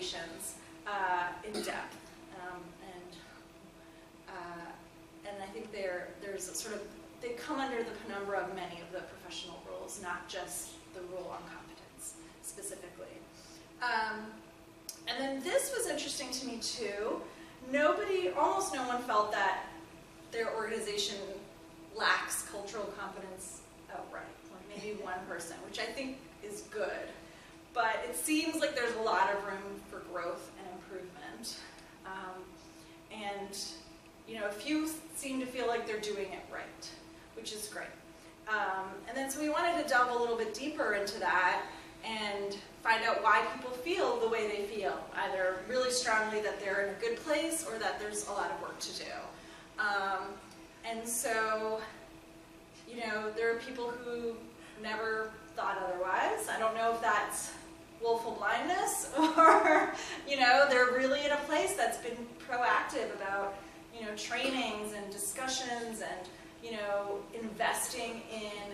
organizations in depth. And I think there's a sort of, they come under the penumbra of many of the professional rules, not just the rule on competence specifically. And then this was interesting to me too. Almost no one felt that their organization lacks cultural competence outright. Like maybe one person, which I think is good. But it seems like there's a lot of room for growth and improvement. And a few seem to feel like they're doing it right, which is great. And then so we wanted to delve a little bit deeper into that and find out why people feel the way they feel, either really strongly that they're in a good place or that there's a lot of work to do. And so, there are people who never thought otherwise. I don't know if that's willful blindness or, they're really in a place that's been proactive about, trainings and discussions and, investing in,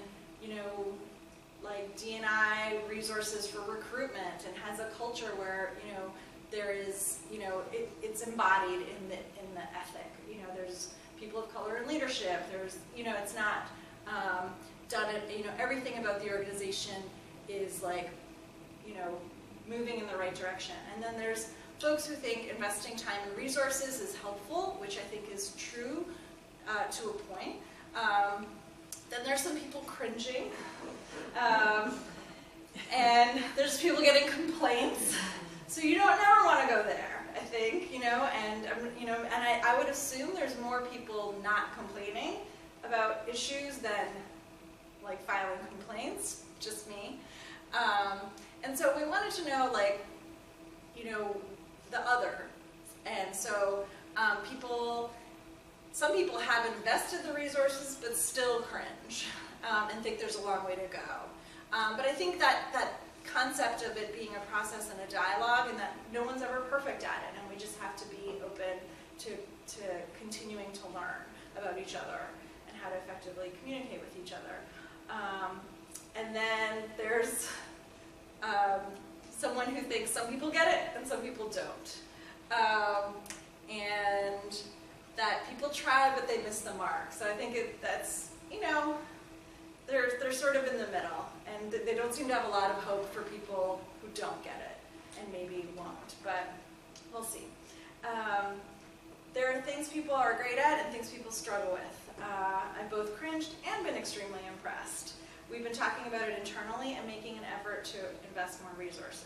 like D&I resources for recruitment, and has a culture where, there is, it's embodied in the ethic. There's people of color in leadership. There's, it's not done it, everything about the organization is like, moving in the right direction. And then there's folks who think investing time and resources is helpful, which I think is true to a point. Then there's some people cringing. And there's people getting complaints. So you don't never want to go there, I think, and I would assume there's more people not complaining about issues than like filing complaints, just me. And so we wanted to know, like, the other. And so some people have invested the resources but still cringe and think there's a long way to go. But I think that concept of it being a process and a dialogue, and that no one's ever perfect at it, and we just have to be open to continuing to learn about each other and how to effectively communicate with each other. And then there's someone who thinks some people get it and some people don't. And that people try but they miss the mark. So I think that's, they're sort of in the middle, and they don't seem to have a lot of hope for people who don't get it and maybe won't, but we'll see. There are things people are great at and things people struggle with. I've both cringed and been extremely impressed. We've been talking about it internally and making an effort to invest more resources.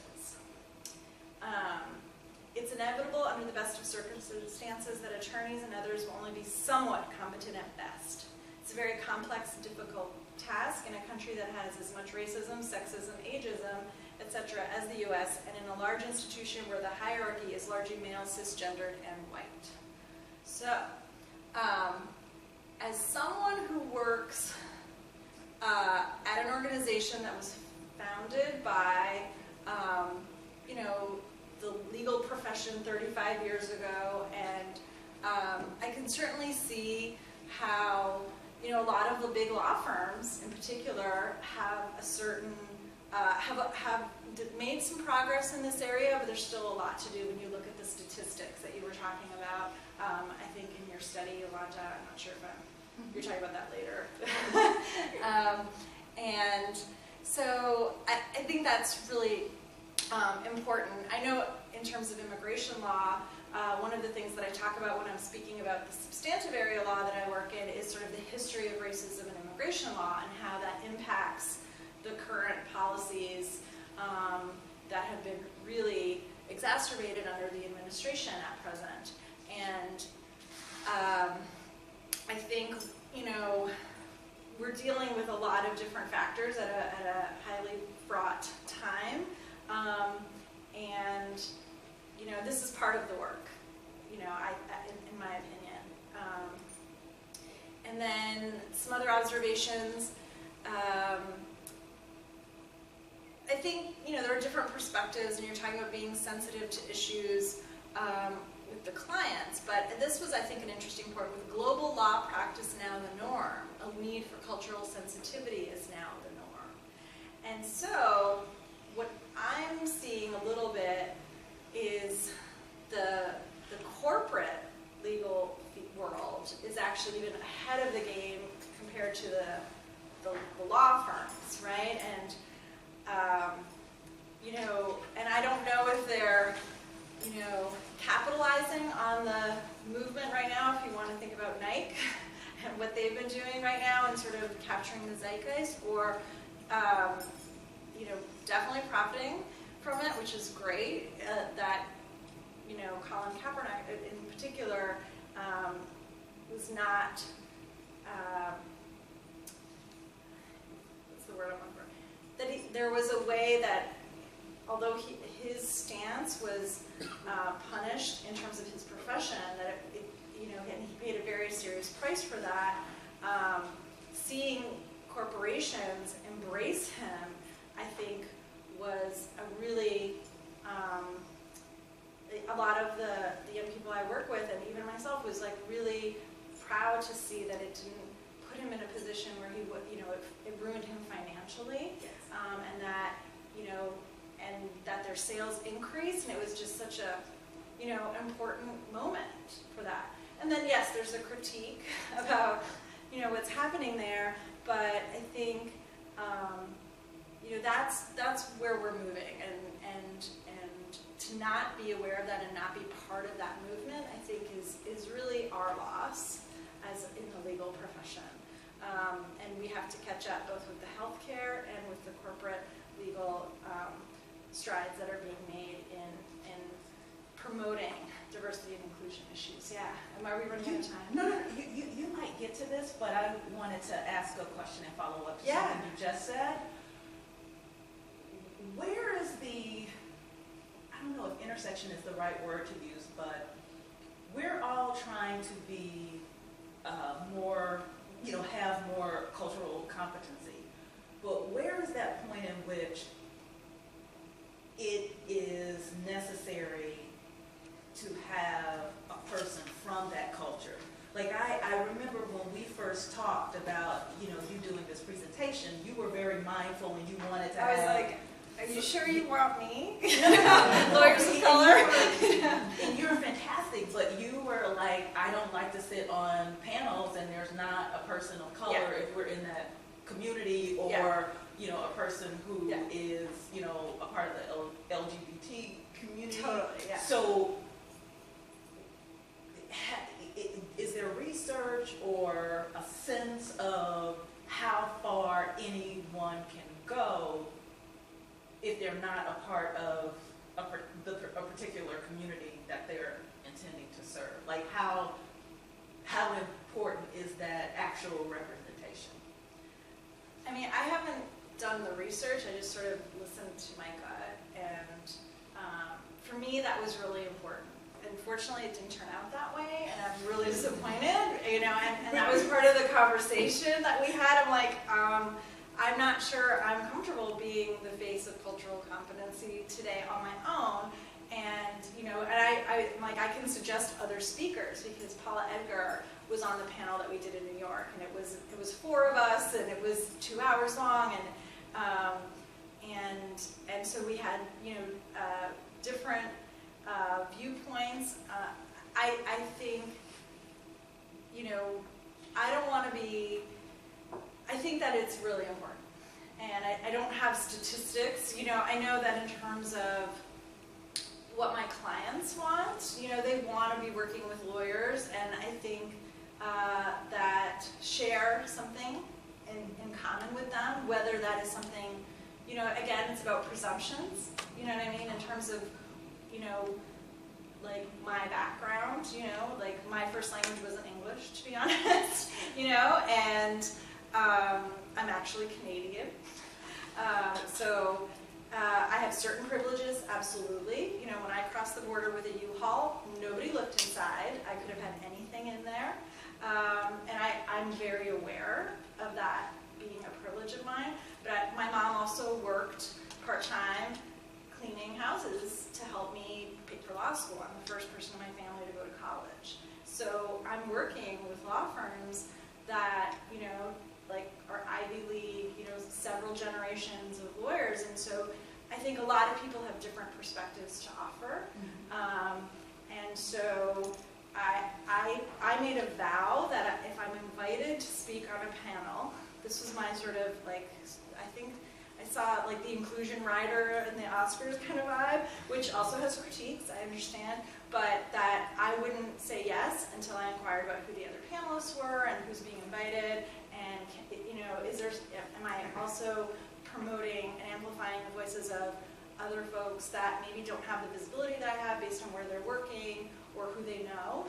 It's inevitable under the best of circumstances that attorneys and others will only be somewhat competent at best. It's a very complex and difficult task in a country that has as much racism, sexism, ageism, etc. as the US, and in a large institution where the hierarchy is largely male, cisgendered, and white. So, as someone who works at an organization that was founded by, the legal profession 35 years ago, and I can certainly see how, a lot of the big law firms in particular have a certain, have made some progress in this area, but there's still a lot to do when you look at the statistics that you were talking about. I think in your study, Yolanda, I'm not sure if you're talking about that later. And so I think that's really important. I know in terms of immigration law, one of the things that I talk about when I'm speaking about the substantive area law that I work in is sort of the history of racism in immigration law and how that impacts the current policies that have been really exacerbated under the administration at present. And I think, we're dealing with a lot of different factors at a highly fraught time. And, this is part of the work, in my opinion. And then some other observations. I think, there are different perspectives, and you're talking about being sensitive to issues with the clients, but this was, I think, an interesting point. With global law practice now the norm, a need for cultural sensitivity is now the norm. And so, what I'm seeing a little bit is of capturing the zeitgeist or, you know, definitely profiting from it, which is great. That, you know, Colin Kaepernick in particular was not, what's the word I'm looking for? That there was a way that, although his stance was punished in terms of his profession, that you know, and he paid a very serious price for that. Seeing corporations embrace him, I think, was a really a lot of the young people I work with, and even myself, was like really proud to see that it didn't put him in a position where he would, you know, it ruined him financially, Yes. and that, you know, and that their sales increased, and it was just such a, you know, important moment for that. And then yes, there's a critique about, you know, what's happening there, but I think, you know, that's where we're moving, and to not be aware of that and not be part of that movement, I think is really our loss as in the legal profession. And we have to catch up both with the healthcare and with the corporate legal strides that are being made in promoting diversity and inclusion issues. Yeah. Are we running out of time? No. You might get to this, but I wanted to ask a question and follow up to Yeah. something you just said. Where is the, I don't know if intersection is the right word to use, but we're all trying to be more, you know, have more cultural competency. But where is that point in which it is necessary to have a person from that culture? Like I remember when we first talked about, you know, you doing this presentation, you were very mindful and you wanted to I was have, like, are you sure you want me? No. Lawyers of color. And you're fantastic, but you were like, I don't like to sit on panels and there's not a person of color if we're in that community, or you know, a person who is, you know, a part of the LGBT community. Totally, yeah. So is there research or a sense of how far anyone can go if they're not a part of a particular community that they're intending to serve? Like how important is that actual representation? I mean, I haven't done the research. I just sort of listened to my gut, and for me, that was really important. Unfortunately, it didn't turn out that way, and I'm really disappointed. You know, and that was part of the conversation that we had. I'm like, I'm not sure I'm comfortable being the face of cultural competency today on my own. And, you know, and I'm like, I can suggest other speakers, because Paula Edgar was on the panel that we did in New York, and it was 4 of us, and it was 2 hours long, and so we had, you know, different viewpoints. I think, you know, I don't want to be, I think that it's really important. And I don't have statistics. You know, I know that in terms of what my clients want, you know, they want to be working with lawyers, and I think that share something in common with them, whether that is something, you know, again, it's about presumptions, you know what I mean, in terms of, you know, like my background, you know, like my first language wasn't English, to be honest, you know, and I'm actually Canadian. So I have certain privileges, absolutely. You know, when I crossed the border with a U-Haul, nobody looked inside. I could have had anything in there. And I'm very aware of that being a privilege of mine. But my mom also worked part-time cleaning houses to help me pay for law school. I'm the first person in my family to go to college. So I'm working with law firms that, you know, like are Ivy League, you know, several generations of lawyers. And so I think a lot of people have different perspectives to offer. And so I made a vow that if I'm invited to speak on a panel, this was my sort of like, I think I saw like the inclusion rider and the Oscars kind of vibe, which also has critiques, I understand, but that I wouldn't say yes until I inquired about who the other panelists were and who's being invited, and, you am I also promoting and amplifying the voices of other folks that maybe don't have the visibility that I have based on where they're working or who they know?